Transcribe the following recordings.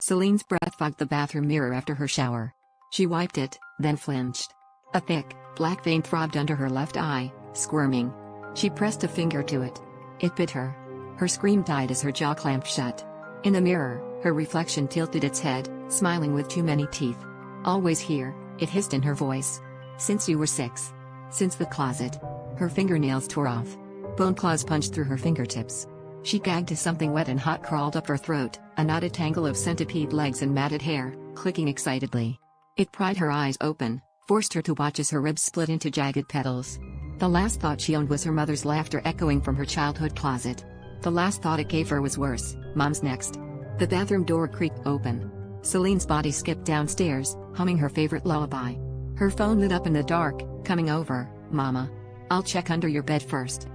Celine's breath fogged the bathroom mirror after her shower. She wiped it, then flinched. A thick, black vein throbbed under her left eye, squirming. She pressed a finger to it. It bit her. Her scream died as her jaw clamped shut. In the mirror, her reflection tilted its head, smiling with too many teeth. "Always here," it hissed in her voice. "Since you were 6. Since the closet." Her fingernails tore off. Bone claws punched through her fingertips. She gagged as something wet and hot crawled up her throat, a knotted tangle of centipede legs and matted hair, clicking excitedly. It pried her eyes open, forced her to watch as her ribs split into jagged petals. The last thought she owned was her mother's laughter echoing from her childhood closet. The last thought it gave her was worse: Mom's next. The bathroom door creaked open. Celine's body skipped downstairs, humming her favorite lullaby. Her phone lit up in the dark, coming over. "Mama. I'll check under your bed first."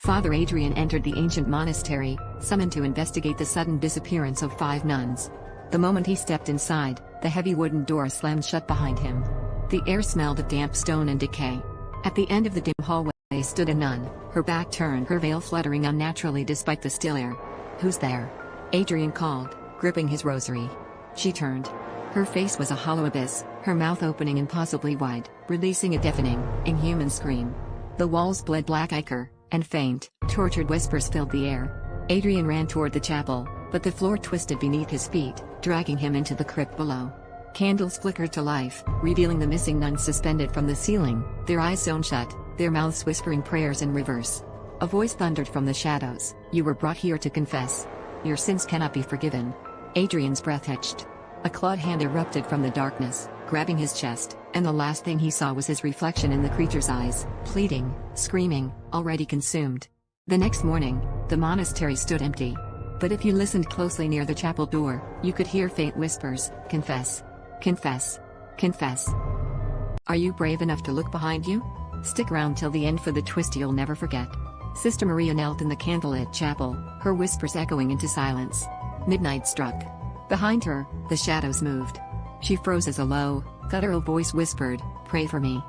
Father Adrian entered the ancient monastery, summoned to investigate the sudden disappearance of 5 nuns. The moment he stepped inside, the heavy wooden door slammed shut behind him. The air smelled of damp stone and decay. At the end of the dim hallway stood a nun, her back turned, her veil fluttering unnaturally despite the still air. "Who's there?" Adrian called, gripping his rosary. She turned. Her face was a hollow abyss, her mouth opening impossibly wide, releasing a deafening, inhuman scream. The walls bled black ichor, and faint, tortured whispers filled the air. Adrian ran toward the chapel, but the floor twisted beneath his feet, dragging him into the crypt below. Candles flickered to life, revealing the missing nuns suspended from the ceiling, their eyes sewn shut, their mouths whispering prayers in reverse. A voice thundered from the shadows, "You were brought here to confess. Your sins cannot be forgiven." Adrian's breath hitched. A clawed hand erupted from the darkness, grabbing his chest, and the last thing he saw was his reflection in the creature's eyes, pleading, screaming, already consumed. The next morning, the monastery stood empty. But if you listened closely near the chapel door, you could hear faint whispers: "Confess. Confess. Confess." Are you brave enough to look behind you? Stick around till the end for the twist you'll never forget. Sister Maria knelt in the candlelit chapel, her whispers echoing into silence. Midnight struck. Behind her, the shadows moved. She froze as a low, guttural voice whispered, "Pray for me."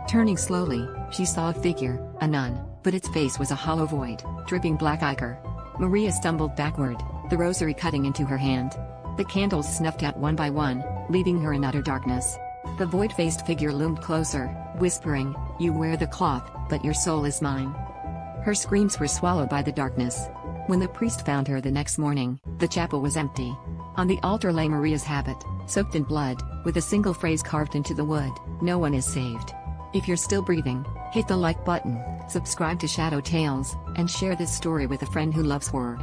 Turning slowly, she saw a figure, a nun, but its face was a hollow void, dripping black ichor. Maria stumbled backward, the rosary cutting into her hand. The candles snuffed out one by one, leaving her in utter darkness. The void-faced figure loomed closer, whispering, "You wear the cloth, but your soul is mine." Her screams were swallowed by the darkness. When the priest found her the next morning, the chapel was empty. On the altar lay Maria's habit, soaked in blood, with a single phrase carved into the wood: "No one is saved." If you're still breathing, hit the like button, subscribe to Shadow Tales, and share this story with a friend who loves horror.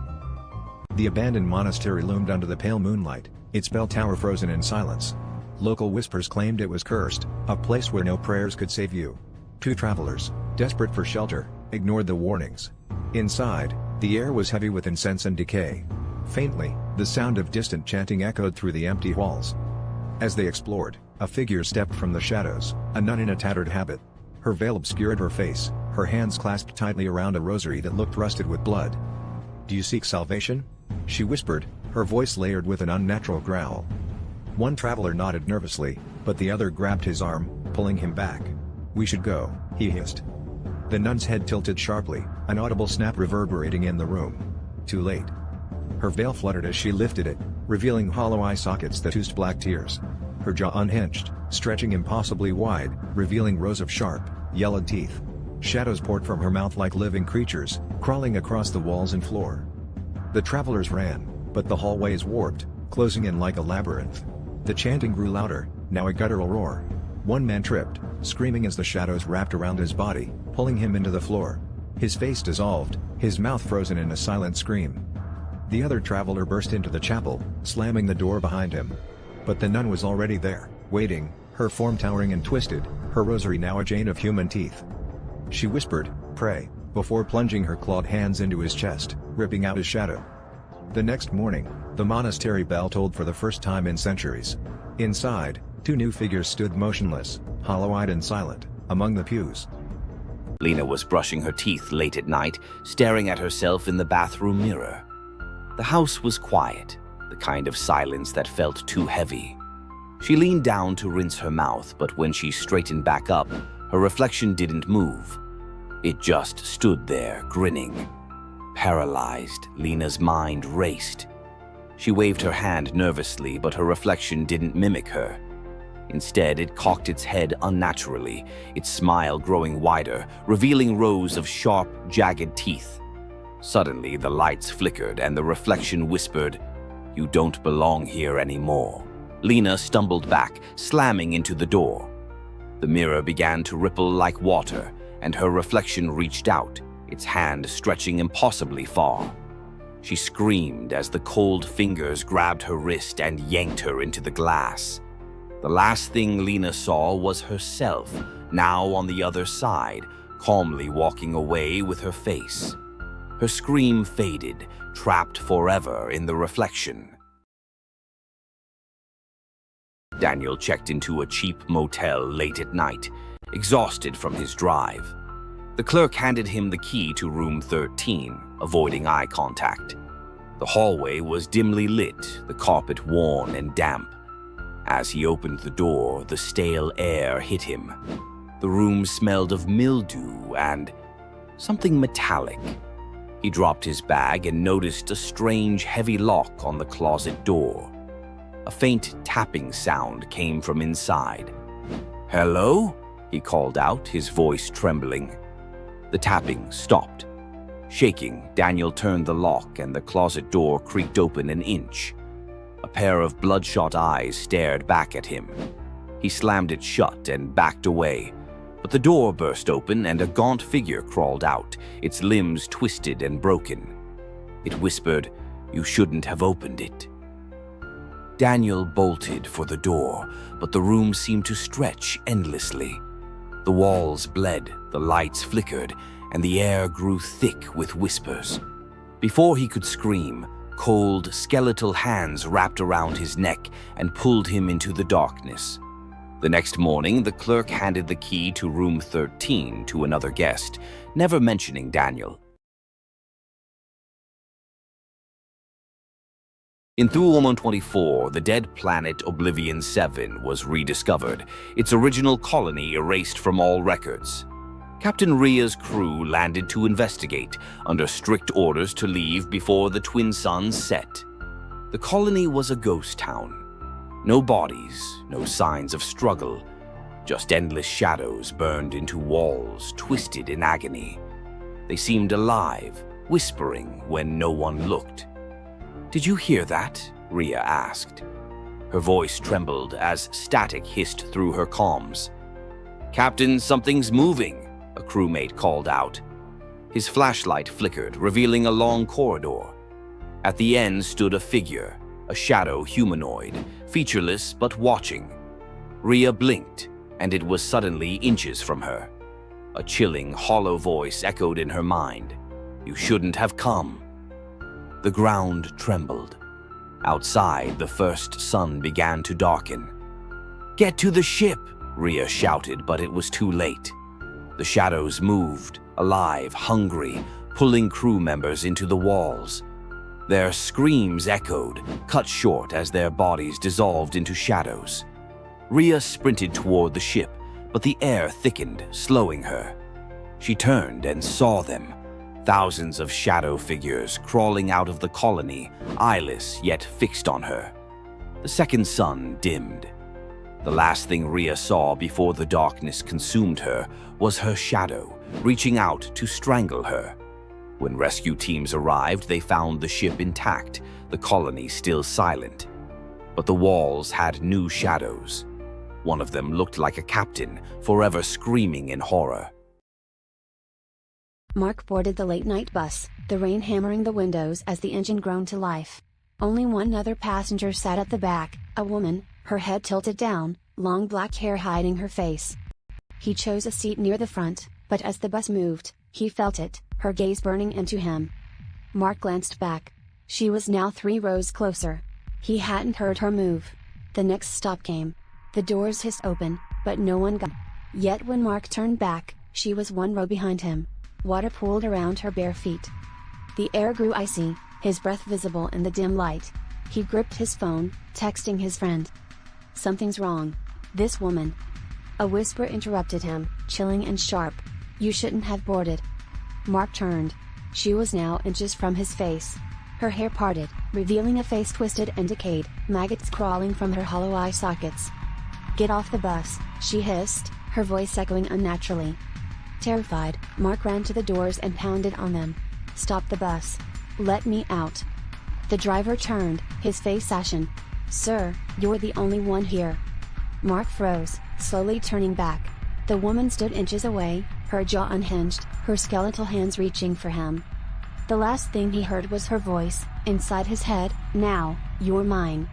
The abandoned monastery loomed under the pale moonlight, its bell tower frozen in silence. Local whispers claimed it was cursed, a place where no prayers could save you. 2 travelers, desperate for shelter, ignored the warnings. Inside, the air was heavy with incense and decay. Faintly, the sound of distant chanting echoed through the empty halls. As they explored, a figure stepped from the shadows, a nun in a tattered habit. Her veil obscured her face, her hands clasped tightly around a rosary that looked rusted with blood. "Do you seek salvation?" she whispered, her voice layered with an unnatural growl. One traveler nodded nervously, but the other grabbed his arm, pulling him back. "We should go," he hissed. The nun's head tilted sharply, an audible snap reverberating in the room. Too late. Her veil fluttered as she lifted it, revealing hollow eye sockets that oozed black tears. Her jaw unhinged, stretching impossibly wide, revealing rows of sharp, yellowed teeth. Shadows poured from her mouth like living creatures, crawling across the walls and floor. The travelers ran, but the hallways warped, closing in like a labyrinth. The chanting grew louder, now a guttural roar. One man tripped, screaming as the shadows wrapped around his body, pulling him into the floor. His face dissolved, his mouth frozen in a silent scream. The other traveler burst into the chapel, slamming the door behind him. But the nun was already there, waiting, her form towering and twisted, her rosary now a chain of human teeth. She whispered, "Pray," before plunging her clawed hands into his chest, ripping out his shadow. The next morning, the monastery bell tolled for the first time in centuries. Inside, 2 new figures stood motionless, hollow-eyed and silent, among the pews. Lena was brushing her teeth late at night, staring at herself in the bathroom mirror. The house was quiet, the kind of silence that felt too heavy. She leaned down to rinse her mouth, but when she straightened back up, her reflection didn't move. It just stood there, grinning. Paralyzed, Lena's mind raced. She waved her hand nervously, but her reflection didn't mimic her. Instead, it cocked its head unnaturally, its smile growing wider, revealing rows of sharp, jagged teeth. Suddenly, the lights flickered and the reflection whispered, "You don't belong here anymore." Lena stumbled back, slamming into the door. The mirror began to ripple like water, and her reflection reached out, its hand stretching impossibly far. She screamed as the cold fingers grabbed her wrist and yanked her into the glass. The last thing Lena saw was herself, now on the other side, calmly walking away with her face. Her scream faded, trapped forever in the reflection. Daniel checked into a cheap motel late at night, exhausted from his drive. The clerk handed him the key to room 13, avoiding eye contact. The hallway was dimly lit, the carpet worn and damp. As he opened the door, the stale air hit him. The room smelled of mildew and something metallic. He dropped his bag and noticed a strange, heavy lock on the closet door. A faint tapping sound came from inside. "Hello?" he called out, his voice trembling. The tapping stopped. Shaking, Daniel turned the lock and the closet door creaked open an inch. A pair of bloodshot eyes stared back at him. He slammed it shut and backed away, but the door burst open and a gaunt figure crawled out, its limbs twisted and broken. It whispered, "You shouldn't have opened it." Daniel bolted for the door, but the room seemed to stretch endlessly. The walls bled, the lights flickered, and the air grew thick with whispers. Before he could scream, cold, skeletal hands wrapped around his neck and pulled him into the darkness. The next morning, the clerk handed the key to room 13 to another guest, never mentioning Daniel. In Thuomon 24, the dead planet Oblivion 7 was rediscovered, its original colony erased from all records. Captain Ria's crew landed to investigate, under strict orders to leave before the twin suns set. The colony was a ghost town. No bodies, no signs of struggle, just endless shadows burned into walls, twisted in agony. They seemed alive, whispering when no one looked. "Did you hear that?" Ria asked. Her voice trembled as static hissed through her comms. "Captain, something's moving," a crewmate called out. His flashlight flickered, revealing a long corridor. At the end stood a figure, a shadow humanoid, featureless but watching. Ria blinked, and it was suddenly inches from her. A chilling, hollow voice echoed in her mind. "You shouldn't have come." The ground trembled. Outside, the first sun began to darken. "Get to the ship!" Ria shouted, but it was too late. The shadows moved, alive, hungry, pulling crew members into the walls. Their screams echoed, cut short as their bodies dissolved into shadows. Ria sprinted toward the ship, but the air thickened, slowing her. She turned and saw them, thousands of shadow figures crawling out of the colony, eyeless yet fixed on her. The second sun dimmed. The last thing Ria saw before the darkness consumed her was her shadow, reaching out to strangle her. When rescue teams arrived, they found the ship intact, the colony still silent. But the walls had new shadows. One of them looked like a captain, forever screaming in horror. Mark boarded the late-night bus, the rain hammering the windows as the engine groaned to life. Only one other passenger sat at the back, a woman, her head tilted down, long black hair hiding her face. He chose a seat near the front, but as the bus moved, he felt it, her gaze burning into him. Mark glanced back. She was now 3 rows closer. He hadn't heard her move. The next stop came. The doors hissed open, but no one got. Yet when Mark turned back, she was 1 row behind him. Water pooled around her bare feet. The air grew icy, his breath visible in the dim light. He gripped his phone, texting his friend. "Something's wrong. This woman." A whisper interrupted him, chilling and sharp. "You shouldn't have boarded." Mark turned. She was now inches from his face. Her hair parted, revealing a face twisted and decayed, maggots crawling from her hollow eye sockets. "Get off the bus," she hissed, her voice echoing unnaturally. Terrified, Mark ran to the doors and pounded on them. "Stop the bus. Let me out." The driver turned, his face ashen. "Sir, you're the only one here." Mark froze, slowly turning back. The woman stood inches away, her jaw unhinged, her skeletal hands reaching for him. The last thing he heard was her voice, inside his head, "Now, you're mine."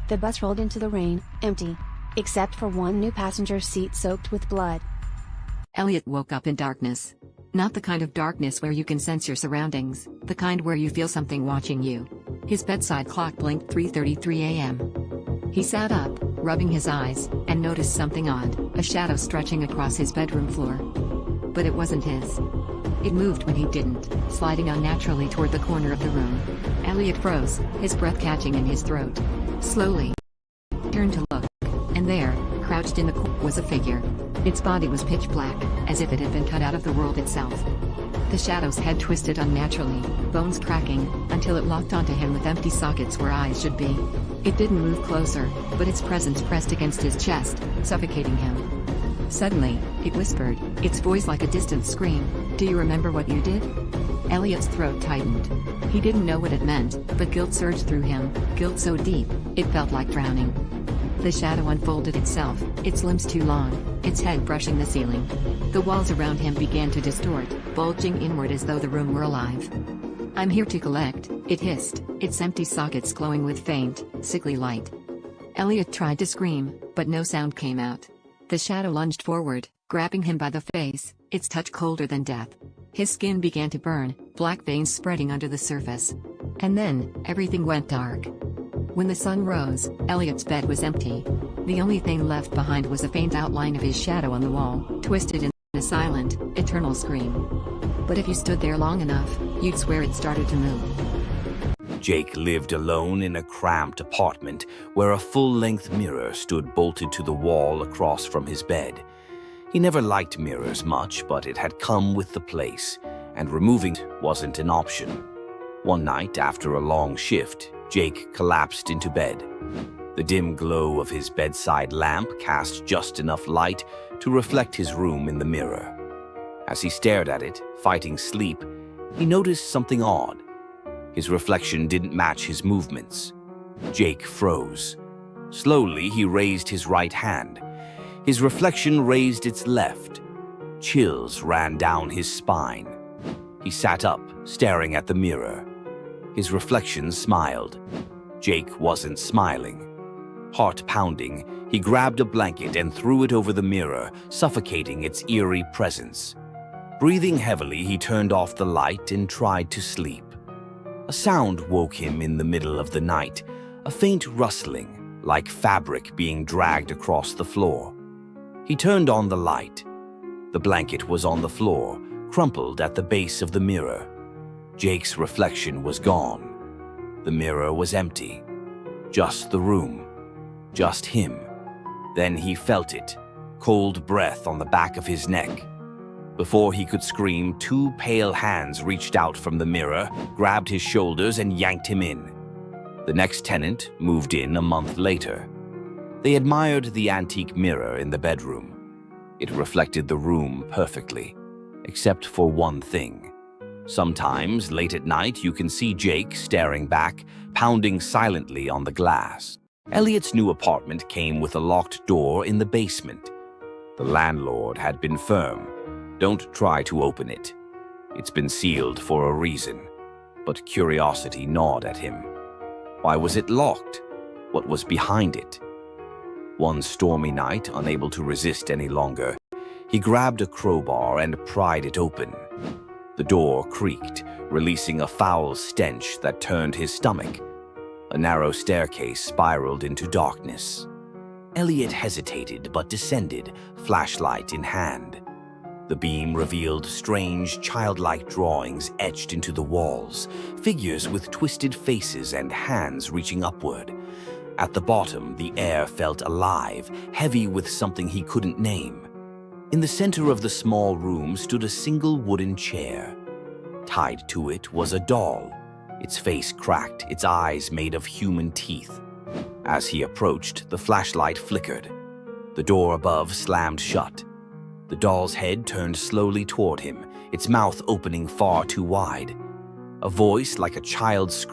The bus rolled into the rain, empty. Except for one new passenger seat soaked with blood. Elliot woke up in darkness. Not the kind of darkness where you can sense your surroundings, the kind where you feel something watching you. His bedside clock blinked 3:33 a.m. He sat up, rubbing his eyes, and noticed something odd, a shadow stretching across his bedroom floor. But it wasn't his. It moved when he didn't, sliding unnaturally toward the corner of the room. Elliot froze, his breath catching in his throat. Slowly, he turned to look, and there, crouched in the corner, was a figure. Its body was pitch black, as if it had been cut out of the world itself. The shadow's head twisted unnaturally, bones cracking, until it locked onto him with empty sockets where eyes should be. It didn't move closer, but its presence pressed against his chest, suffocating him. Suddenly, it whispered, its voice like a distant scream, "Do you remember what you did?" Elliot's throat tightened. He didn't know what it meant, but guilt surged through him, guilt so deep, it felt like drowning. The shadow unfolded itself, its limbs too long, its head brushing the ceiling. The walls around him began to distort, bulging inward as though the room were alive. "I'm here to collect," it hissed, its empty sockets glowing with faint, sickly light. Elliot tried to scream, but no sound came out. The shadow lunged forward, grabbing him by the face, its touch colder than death. His skin began to burn, black veins spreading under the surface. And then, everything went dark. When the sun rose, Elliot's bed was empty. The only thing left behind was a faint outline of his shadow on the wall, twisted in a silent, eternal scream. But if you stood there long enough, you'd swear it started to move. Jake lived alone in a cramped apartment where a full-length mirror stood bolted to the wall across from his bed. He never liked mirrors much, but it had come with the place, and removing it wasn't an option. One night, after a long shift, Jake collapsed into bed. The dim glow of his bedside lamp cast just enough light to reflect his room in the mirror. As he stared at it, fighting sleep, he noticed something odd. His reflection didn't match his movements. Jake froze. Slowly, he raised his right hand. His reflection raised its left. Chills ran down his spine. He sat up, staring at the mirror. His reflection smiled. Jake wasn't smiling. Heart pounding, he grabbed a blanket and threw it over the mirror, suffocating its eerie presence. Breathing heavily, he turned off the light and tried to sleep. A sound woke him in the middle of the night, a faint rustling, like fabric being dragged across the floor. He turned on the light. The blanket was on the floor, crumpled at the base of the mirror. Jake's reflection was gone. The mirror was empty. Just the room. Just him. Then he felt it, cold breath on the back of his neck. Before he could scream, two pale hands reached out from the mirror, grabbed his shoulders, and yanked him in. The next tenant moved in a month later. They admired the antique mirror in the bedroom. It reflected the room perfectly, except for one thing. Sometimes, late at night, you can see Jake staring back, pounding silently on the glass. Elliot's new apartment came with a locked door in the basement. The landlord had been firm. Don't try to open it. It's been sealed for a reason. But curiosity gnawed at him. Why was it locked? What was behind it? One stormy night, unable to resist any longer, he grabbed a crowbar and pried it open. The door creaked, releasing a foul stench that turned his stomach. A narrow staircase spiraled into darkness. Elliot hesitated but descended, flashlight in hand. The beam revealed strange, childlike drawings etched into the walls, figures with twisted faces and hands reaching upward. At the bottom, the air felt alive, heavy with something he couldn't name. In the center of the small room stood a single wooden chair. Tied to it was a doll, its face cracked, its eyes made of human teeth. As he approached, the flashlight flickered. The door above slammed shut. The doll's head turned slowly toward him, its mouth opening far too wide. A voice like a child's scream